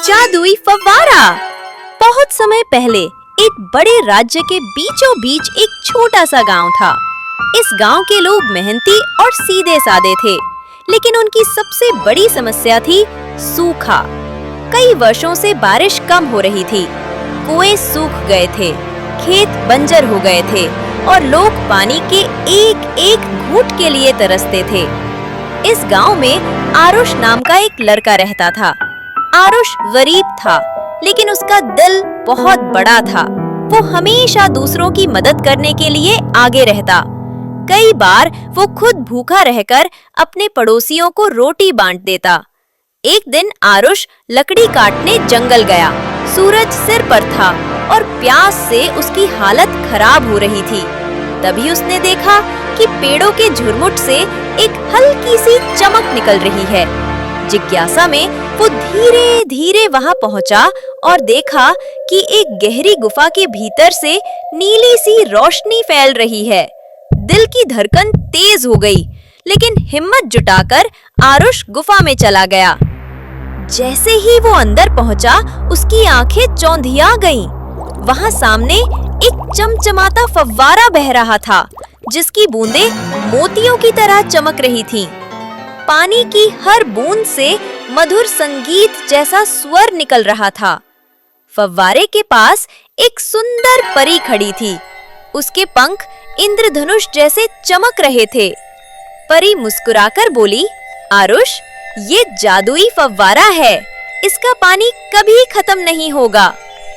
जादुई फव्वारा। बहुत समय पहले एक बड़े राज्य के बीचों बीच एक छोटा सा गांव था। इस गांव के लोग मेहनती और सीधे सादे थे, लेकिन उनकी सबसे बड़ी समस्या थी सूखा। कई वर्षों से बारिश कम हो रही थी, कुएं सूख गए थे, खेत बंजर हो गए थे और लोग पानी के एक एक घूंट के लिए तरसते थे। इस गांव में आरुष नाम का एक लड़का रहता था। आरुष गरीब था, लेकिन उसका दिल बहुत बड़ा था। वो हमेशा दूसरों की मदद करने के लिए आगे रहता। कई बार वो खुद भूखा रहकर अपने पड़ोसियों को रोटी बांट देता। एक दिन आरुष लकड़ी काटने जंगल गया। सूरज सिर पर था और प्यास से उसकी हालत खराब हो रही थी। तभी उसने देखा कि पेड़ों के झुरमुट से एक हल्की सी चमक निकल रही है। जिज्ञासा में वो धीरे धीरे वहां पहुंचा और देखा कि एक गहरी गुफा के भीतर से नीली सी रोशनी फैल रही है। दिल की धड़कन तेज हो गई, लेकिन हिम्मत जुटाकर आरुष गुफा में चला गया। जैसे ही वो अंदर पहुंचा, उसकी आंखें चौंधिया गईं। वहां सामने एक चमचमाता फव्वारा बह रहा था, जिसकी बूंदें मोतियों की तरह चमक रही थीं। पानी की हर बूंद से मधुर संगीत जैसा स्वर निकल रहा था। फव्वारे के पास एक सुंदर परी खड़ी थी। उसके पंख इंद्रधनुष जैसे चमक रहे थे। परी मुस्कुराकर बोली, आरुष, ये जादुई फव्वारा है। इसका पानी कभी खत्म नहीं होगा।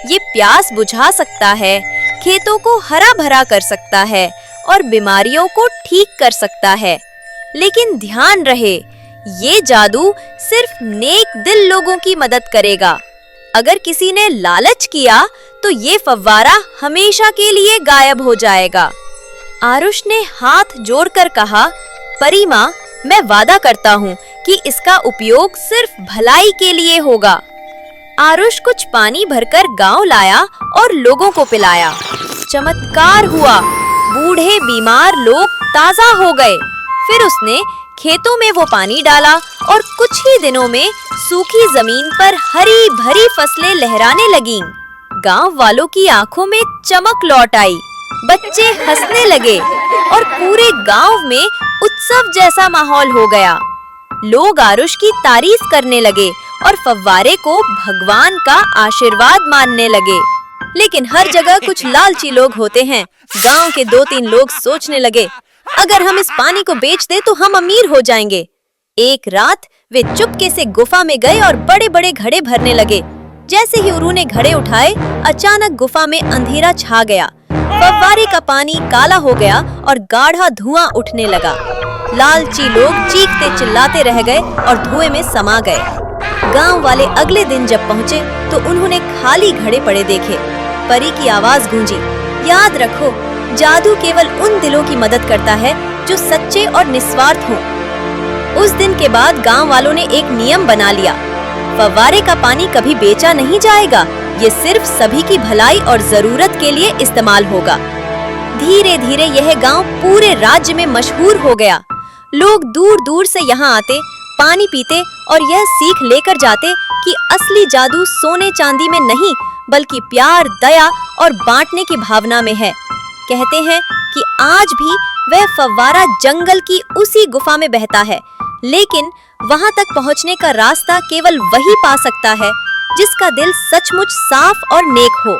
ये प्यास बुझा सकता है, खेतों को हरा भरा कर सकता है और बीमारियों को ठीक कर सकता है। लेकिन ध्यान रहे, ये जादू सिर्फ नेक दिल लोगों की मदद करेगा। अगर किसी ने लालच किया तो ये फव्वारा हमेशा के लिए गायब हो जाएगा। आरुष ने हाथ जोड़कर कहा, परी माँ, मैं वादा करता हूँ कि इसका उपयोग सिर्फ भलाई के लिए होगा। आरुष कुछ पानी भरकर गांव लाया और लोगों को पिलाया। चमत्कार हुआ, बूढ़े बीमार लोग ताजा हो गए। फिर उसने खेतों में वो पानी डाला और कुछ ही दिनों में सूखी जमीन पर हरी भरी फसलें लहराने लगीं। गांव वालों की आंखों में चमक लौट आई, बच्चे हंसने लगे और पूरे गांव में उत्सव जैसा माहौल हो गया। लोग आरुष की तारीफ करने लगे और फव्वारे को भगवान का आशीर्वाद मानने लगे। लेकिन हर जगह कुछ लालची लोग होते हैं। गांव के 2-3 लोग सोचने लगे, अगर हम इस पानी को बेच दें तो हम अमीर हो जाएंगे। एक रात वे चुपके से गुफा में गए और बड़े बड़े घड़े भरने लगे। जैसे ही उन्होंने घड़े उठाए, अचानक गुफा में अंधेरा छा गया। फव्वारे का पानी काला हो गया और गाढ़ा धुआं उठने लगा। लालची लोग चीखते चिल्लाते रह गए और धुएं में समा गए। गांव वाले अगले दिन जब पहुंचे तो उन्होंने खाली घड़े पड़े देखे। परी की आवाज गूंजी, याद रखो, जादू केवल उन दिलों की मदद करता है जो सच्चे और निस्वार्थ हों। उस दिन के बाद गांव वालों ने एक नियम बना लिया, फव्वारे का पानी कभी बेचा नहीं जाएगा। ये सिर्फ सभी की भलाई और जरूरत के लिए इस्तेमाल होगा। धीरे धीरे यह गांव पूरे राज्य में मशहूर हो गया। लोग दूर दूर से यहाँ आते, पानी पीते और यह सीख लेकर जाते कि असली जादू सोने चांदी में नहीं, बल्कि प्यार, दया और बांटने की भावना में है। कहते हैं कि आज भी वह फव्वारा जंगल की उसी गुफा में बहता है, लेकिन वहां तक पहुंचने का रास्ता केवल वही पा सकता है जिसका दिल सचमुच साफ और नेक हो।